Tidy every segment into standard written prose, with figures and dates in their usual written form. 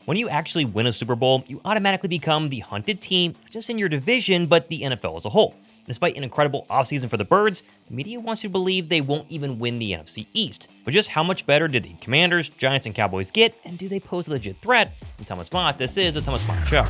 When you actually win a Super Bowl, you automatically become the hunted team, not just in your division, but the NFL as a whole. Despite an incredible offseason for the Birds, the media wants you to believe they won't even win the NFC East. But just how much better did the Commanders, Giants, and Cowboys get, and do they pose a legit threat? I'm Thomas Mott, this is the Thomas Mott Show.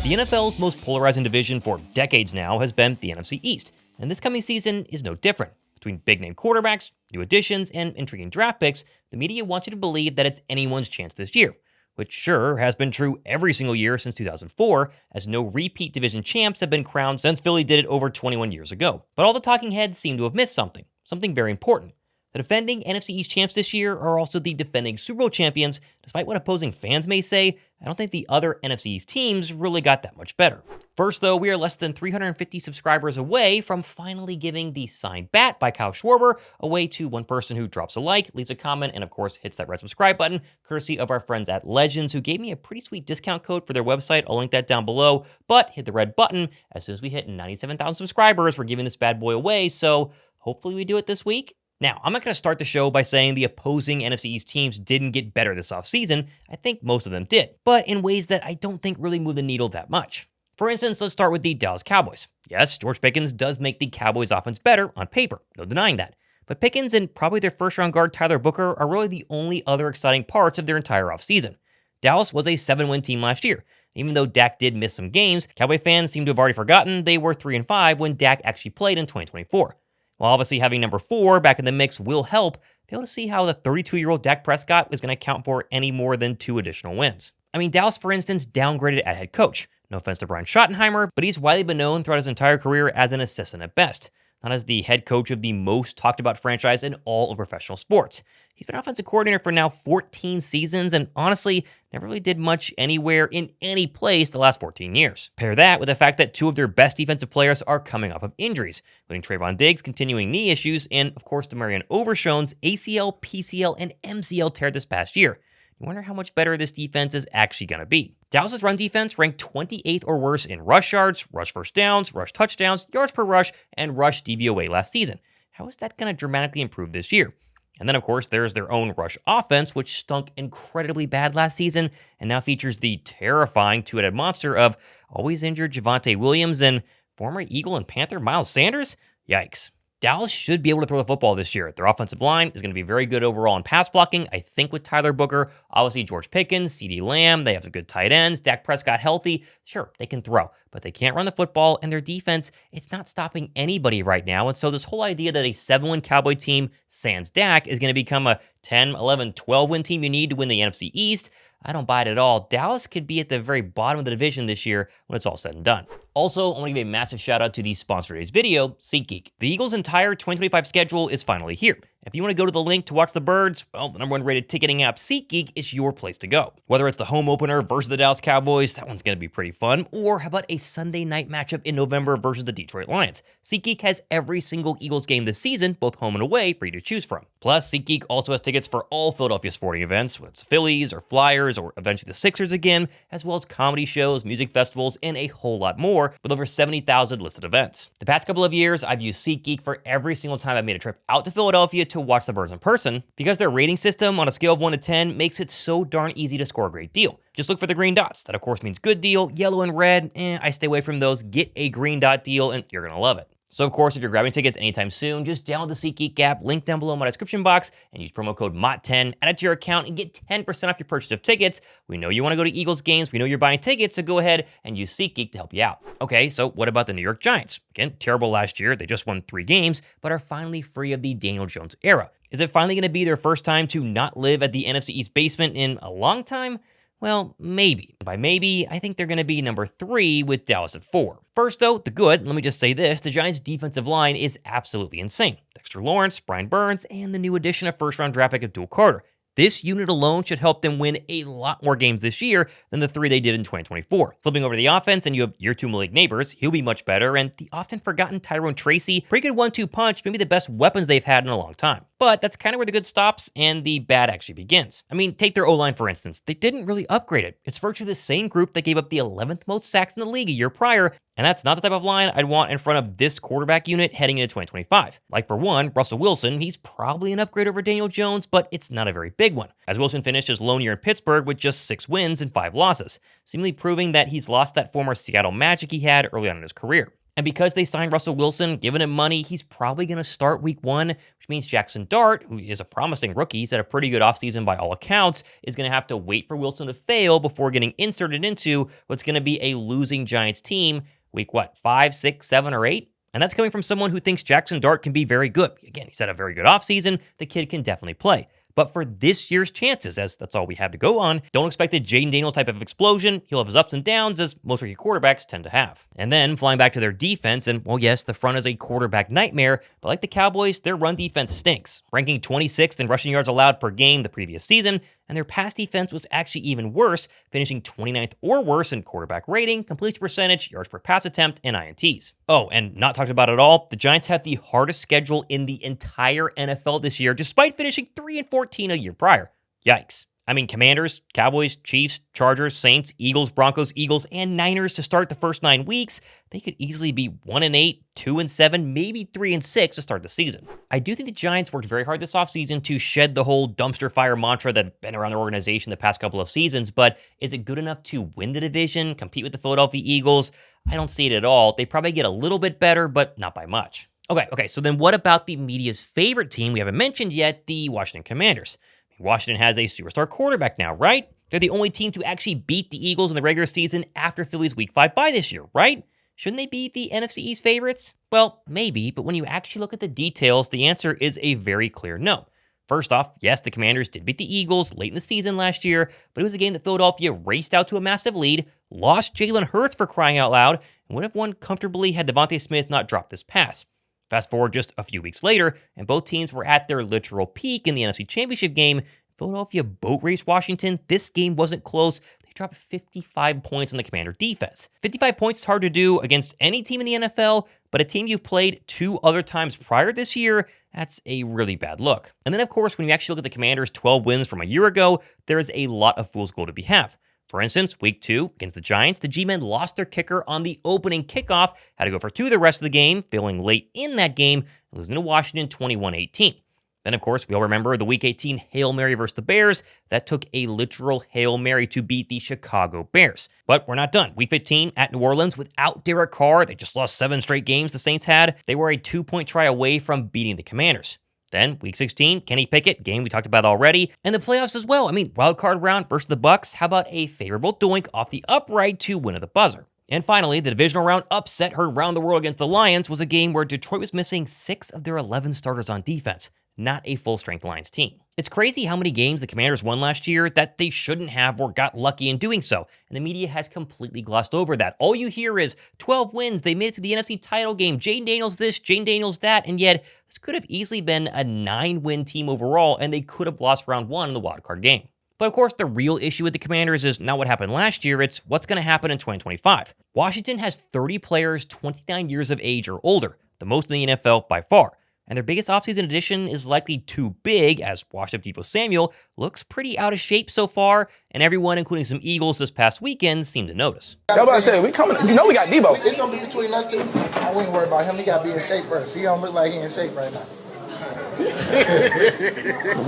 The NFL's most polarizing division for decades now has been the NFC East, and this coming season is no different. Between big-name quarterbacks, new additions, and intriguing draft picks, the media wants you to believe that it's anyone's chance this year, which sure has been true every single year since 2004, as no repeat division champs have been crowned since Philly did it over 21 years ago. But all the talking heads seem to have missed something very important. The defending NFC East champs this year are also the defending Super Bowl champions. Despite what opposing fans may say, I don't think the other NFC East teams really got that much better. First, though, we are less than 350 subscribers away from finally giving the signed bat by Kyle Schwarber away to one person who drops a like, leaves a comment, and of course hits that red subscribe button, courtesy of our friends at Legends, who gave me a pretty sweet discount code for their website. I'll link that down below, but hit the red button. As soon as we hit 97,000 subscribers, we're giving this bad boy away, so hopefully we do it this week. Now, I'm not going to start the show by saying the opposing NFC East teams didn't get better this offseason. I think most of them did, but in ways that I don't think really move the needle that much. For instance, let's start with the Dallas Cowboys. Yes, George Pickens does make the Cowboys offense better on paper, no denying that. But Pickens and probably their first-round guard Tyler Booker are really the only other exciting parts of their entire offseason. Dallas was a 7-win team last year. Even though Dak did miss some games, Cowboy fans seem to have already forgotten they were 3-5 when Dak actually played in 2024. While obviously having number 4 back in the mix will help, be able to see how the 32-year-old Dak Prescott is going to count for any more than 2 additional wins. I mean, Dallas, for instance, downgraded at head coach. No offense to Brian Schottenheimer, but he's widely been known throughout his entire career as an assistant at best, not as the head coach of the most talked about franchise in all of professional sports. He's been offensive coordinator for now 14 seasons and honestly never really did much anywhere in any place the last 14 years. Pair that with the fact that 2 of their best defensive players are coming off of injuries, including Trayvon Diggs continuing knee issues and, of course, Demarion Overshown's ACL, PCL, and MCL tear this past year. You wonder how much better this defense is actually going to be. Dallas's run defense ranked 28th or worse in rush yards, rush first downs, rush touchdowns, yards per rush, and rush DVOA last season. How is that going to dramatically improve this year? And then, of course, there's their own rush offense, which stunk incredibly bad last season and now features the terrifying two-headed monster of always injured Javonte Williams and former Eagle and Panther Miles Sanders? Yikes. Dallas should be able to throw the football this year. Their offensive line is going to be very good overall in pass blocking, I think, with Tyler Booker. Obviously, George Pickens, CeeDee Lamb, they have some good tight ends. Dak Prescott healthy. Sure, they can throw, but they can't run the football, and their defense, it's not stopping anybody right now. And so this whole idea that a 7-win Cowboy team, sans Dak, is going to become a 10, 11, 12-win team you need to win the NFC East, I don't buy it at all. Dallas could be at the very bottom of the division this year when it's all said and done. Also, I want to give a massive shout out to the sponsor of today's video, SeatGeek. The Eagles' entire 2025 schedule is finally here. If you want to go to the link to watch the Birds, well, the #1 rated ticketing app, SeatGeek, is your place to go. Whether it's the home opener versus the Dallas Cowboys, that one's going to be pretty fun. Or how about a Sunday night matchup in November versus the Detroit Lions? SeatGeek has every single Eagles game this season, both home and away, for you to choose from. Plus, SeatGeek also has tickets for all Philadelphia sporting events, whether it's Phillies or Flyers or eventually the Sixers again, as well as comedy shows, music festivals, and a whole lot more, with over 70,000 listed events. The past couple of years, I've used SeatGeek for every single time I've made a trip out to Philadelphia to watch the Birds in person, because their rating system on a scale of 1 to 10 makes it so darn easy to score a great deal. Just look for the green dots. That, of course, means good deal. Yellow and red, I stay away from those. Get a green dot deal, and you're going to love it. So, of course, if you're grabbing tickets anytime soon, just download the SeatGeek app, link down below in my description box, and use promo code MOTT10, add it to your account, and get 10% off your purchase of tickets. We know you want to go to Eagles games. We know you're buying tickets, so go ahead and use SeatGeek to help you out. Okay, so what about the New York Giants? Again, terrible last year. They just won 3 games, but are finally free of the Daniel Jones era. Is it finally going to be their first time to not live at the NFC East basement in a long time? Well, maybe. By maybe, I think they're going to be number 3 with Dallas at 4. First, though, the good, let me just say this, the Giants' defensive line is absolutely insane. Dexter Lawrence, Brian Burns, and the new addition of first-round draft pick Abdul Carter. This unit alone should help them win a lot more games this year than the 3 they did in 2024. Flipping over to the offense, and you have year 2 Malik Neighbors, he'll be much better, and the often forgotten Tyrone Tracy, pretty good 1-2 punch, maybe the best weapons they've had in a long time. But that's kind of where the good stops and the bad actually begins. I mean, take their O-line for instance. They didn't really upgrade it. It's virtually the same group that gave up the 11th most sacks in the league a year prior, And that's not the type of line I'd want in front of this quarterback unit heading into 2025. Like for one, Russell Wilson, he's probably an upgrade over Daniel Jones, but it's not a very big one, as Wilson finished his lone year in Pittsburgh with just 6 wins and 5 losses, seemingly proving that he's lost that former Seattle magic he had early on in his career. And because they signed Russell Wilson, giving him money, he's probably going to start week 1, which means Jaxson Dart, who is a promising rookie, he's had a pretty good offseason by all accounts, is going to have to wait for Wilson to fail before getting inserted into what's going to be a losing Giants team week 5, 6, 7, or 8? And that's coming from someone who thinks Jaxson Dart can be very good. Again, he's had a very good offseason. The kid can definitely play. But for this year's chances, as that's all we have to go on, don't expect a Jaden Daniels type of explosion. He'll have his ups and downs, as most rookie quarterbacks tend to have. And then, flying back to their defense, and well, yes, the front is a quarterback nightmare, but like the Cowboys, their run defense stinks, ranking 26th in rushing yards allowed per game the previous season, and their pass defense was actually even worse, finishing 29th or worse in quarterback rating, completion percentage, yards per pass attempt, and INTs. Oh, and not talked about at all, the Giants have the hardest schedule in the entire NFL this year, despite finishing 3-14 a year prior. Yikes. I mean, Commanders, Cowboys, Chiefs, Chargers, Saints, Eagles, Broncos, Eagles, and Niners to start the first 9 weeks. They could easily be 1-8, 2-7, maybe 3-6 to start the season. I do think the Giants worked very hard this offseason to shed the whole dumpster fire mantra that's been around their organization the past couple of seasons, but is it good enough to win the division, compete with the Philadelphia Eagles? I don't see it at all. They probably get a little bit better, but not by much. Okay, so then what about the media's favorite team we haven't mentioned yet, the Washington Commanders? Washington has a superstar quarterback now, right? They're the only team to actually beat the Eagles in the regular season after Philly's Week 5 bye this year, right? Shouldn't they be the NFC East favorites? Well, maybe, but when you actually look at the details, the answer is a very clear no. First off, yes, the Commanders did beat the Eagles late in the season last year, but it was a game that Philadelphia raced out to a massive lead, lost Jalen Hurts for crying out loud, and would have won comfortably had Devontae Smith not dropped this pass. Fast forward just a few weeks later, and both teams were at their literal peak in the NFC Championship game. Philadelphia boat raced Washington. This game wasn't close. They dropped 55 points on the Commander defense. 55 points is hard to do against any team in the NFL, but a team you've played 2 other times prior this year, that's a really bad look. And then, of course, when you actually look at the Commanders' 12 wins from a year ago, there is a lot of fool's gold to be had. For instance, week 2 against the Giants, the G-men lost their kicker on the opening kickoff, had to go for 2 the rest of the game, failing late in that game, losing to Washington 21-18. Then, of course, we all remember the Week 18 Hail Mary versus the Bears. That took a literal Hail Mary to beat the Chicago Bears. But we're not done. Week 15 at New Orleans without Derek Carr. They just lost 7 straight games the Saints had. They were a 2-point try away from beating the Commanders. Then, Week 16, Kenny Pickett, game we talked about already, and the playoffs as well. I mean, wild card round versus the Bucs. How about a favorable doink off the upright to win at the buzzer? And finally, the divisional round upset heard around the world against the Lions was a game where Detroit was missing 6 of their 11 starters on defense, not a full-strength Lions team. It's crazy how many games the Commanders won last year that they shouldn't have or got lucky in doing so, and the media has completely glossed over that. All you hear is 12 wins, they made it to the NFC title game, Jaden Daniels this, Jaden Daniels that, and yet this could have easily been a 9-win team overall, and they could have lost round 1 in the wildcard game. But of course, the real issue with the Commanders is not what happened last year, it's what's going to happen in 2025. Washington has 30 players 29 years of age or older, the most in the NFL by far. And their biggest offseason addition is likely too big, as washed-up Deebo Samuel looks pretty out of shape so far, and everyone, including some Eagles this past weekend, seemed to notice. Nobody said, we coming, we got Deebo. It's going to be between us two. I wouldn't worry about him. He got to be in shape first. He don't look like he in shape right now.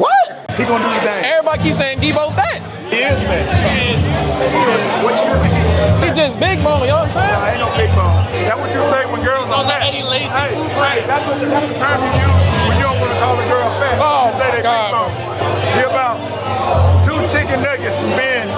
What? He gonna do his thing. Everybody keeps saying Deebo fat. He is, man. What you mean? He just big bone, you know what I'm saying? Ain't no big bone. That's what you say when girls are fat. Eddie Lacy. Hey, that's the term you use when you don't want to call a girl fat. Oh, you say they big bone. He about 2 chicken nuggets from being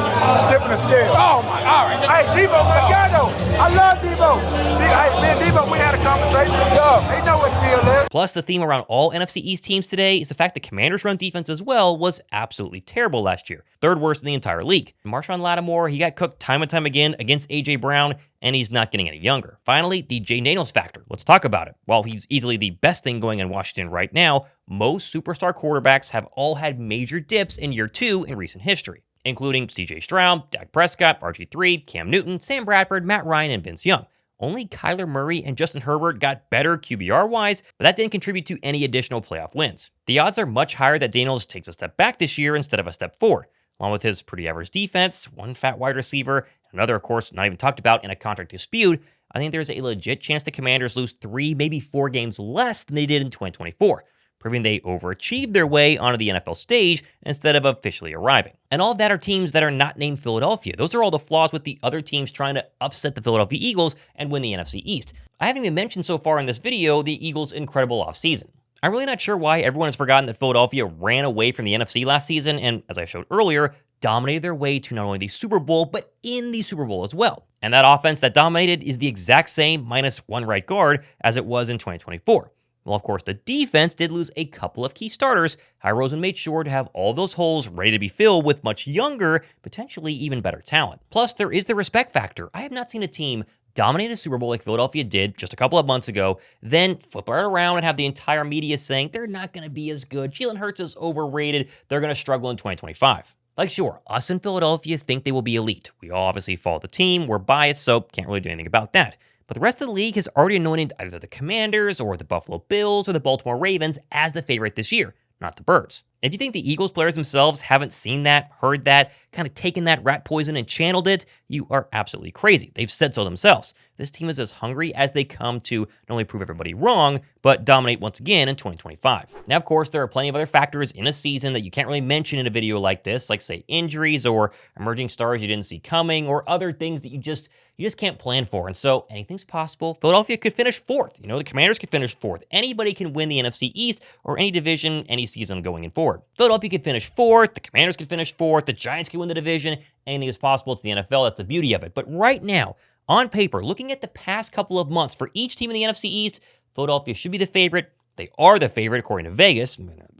tipping the scale. Oh my, all right. Hey, Deebo, man, y'all know. I love Deebo. Hey, man, Deebo, we had a conversation. Yo. They know what the deal is. Plus, the theme around all NFC East teams today is the fact the Commanders' run defense as well was absolutely terrible last year. 3rd worst in the entire league. Marshawn Lattimore, he got cooked time and time again against A.J. Brown, and he's not getting any younger. Finally, the Jaden Daniels factor. Let's talk about it. While he's easily the best thing going in Washington right now, most superstar quarterbacks have all had major dips in year 2 in recent history, including C.J. Stroud, Dak Prescott, RG3, Cam Newton, Sam Bradford, Matt Ryan, and Vince Young. Only Kyler Murray and Justin Herbert got better QBR-wise, but that didn't contribute to any additional playoff wins. The odds are much higher that Daniels takes a step back this year instead of a step forward, along with his pretty average defense, 1 fat wide receiver, and another, of course, not even talked about in a contract dispute. I think there's a legit chance the Commanders lose 3, maybe 4 games less than they did in 2024, proving they overachieved their way onto the NFL stage instead of officially arriving. And all of that are teams that are not named Philadelphia. Those are all the flaws with the other teams trying to upset the Philadelphia Eagles and win the NFC East. I haven't even mentioned so far in this video the Eagles' incredible offseason. I'm really not sure why everyone has forgotten that Philadelphia ran away from the NFC last season and, as I showed earlier, dominated their way to not only the Super Bowl, but in the Super Bowl as well. And that offense that dominated is the exact same minus 1 right guard as it was in 2024. Well, of course, the defense did lose a couple of key starters. Rosen made sure to have all those holes ready to be filled with much younger, potentially even better talent. Plus, there is the respect factor. I have not seen a team dominate a Super Bowl like Philadelphia did just a couple of months ago, then flip right around and have the entire media saying they're not going to be as good. Jalen Hurts is overrated. They're going to struggle in 2025. Like, sure, us in Philadelphia think they will be elite. We all obviously follow the team. We're biased, so can't really do anything about that. But the rest of the league has already anointed either the Commanders or the Buffalo Bills or the Baltimore Ravens as the favorite this year, not the Birds. If you think the Eagles players themselves haven't seen that, heard that, kind of taken that rat poison and channeled it, you are absolutely crazy. They've said so themselves. This team is as hungry as they come to not only prove everybody wrong, but dominate once again in 2025. Now, of course, there are plenty of other factors in a season that you can't really mention in a video like this, like, say, injuries or emerging stars you didn't see coming or other things that you just can't plan for. And so anything's possible. Philadelphia could finish 4th. The Commanders could finish 4th. Anybody can win the NFC East or any division, any season going in forward. Philadelphia could finish 4th. The Commanders could finish 4th. The Giants could win the division. Anything is possible. It's the NFL. That's the beauty of it. But right now, on paper, looking at the past couple of months for each team in the NFC East, Philadelphia should be the favorite. They are the favorite according to Vegas.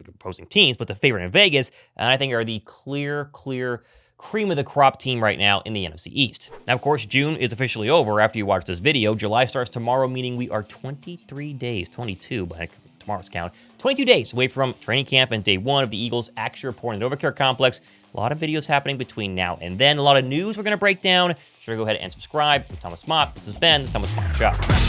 Opposing teams, but the favorite in Vegas. And I think are the clear cream of the crop team right now in the NFC East. Now, of course, June is officially over after you watch this video. July starts tomorrow, meaning we are 23 days, 22 by tomorrow's count, 22 days away from training camp and day 1 of the Eagles' action report in the Overcare Complex. A lot of videos happening between now and then. A lot of news we're going to break down. Sure, go ahead and subscribe. I'm Thomas Mott. This has been the Thomas Mott Show.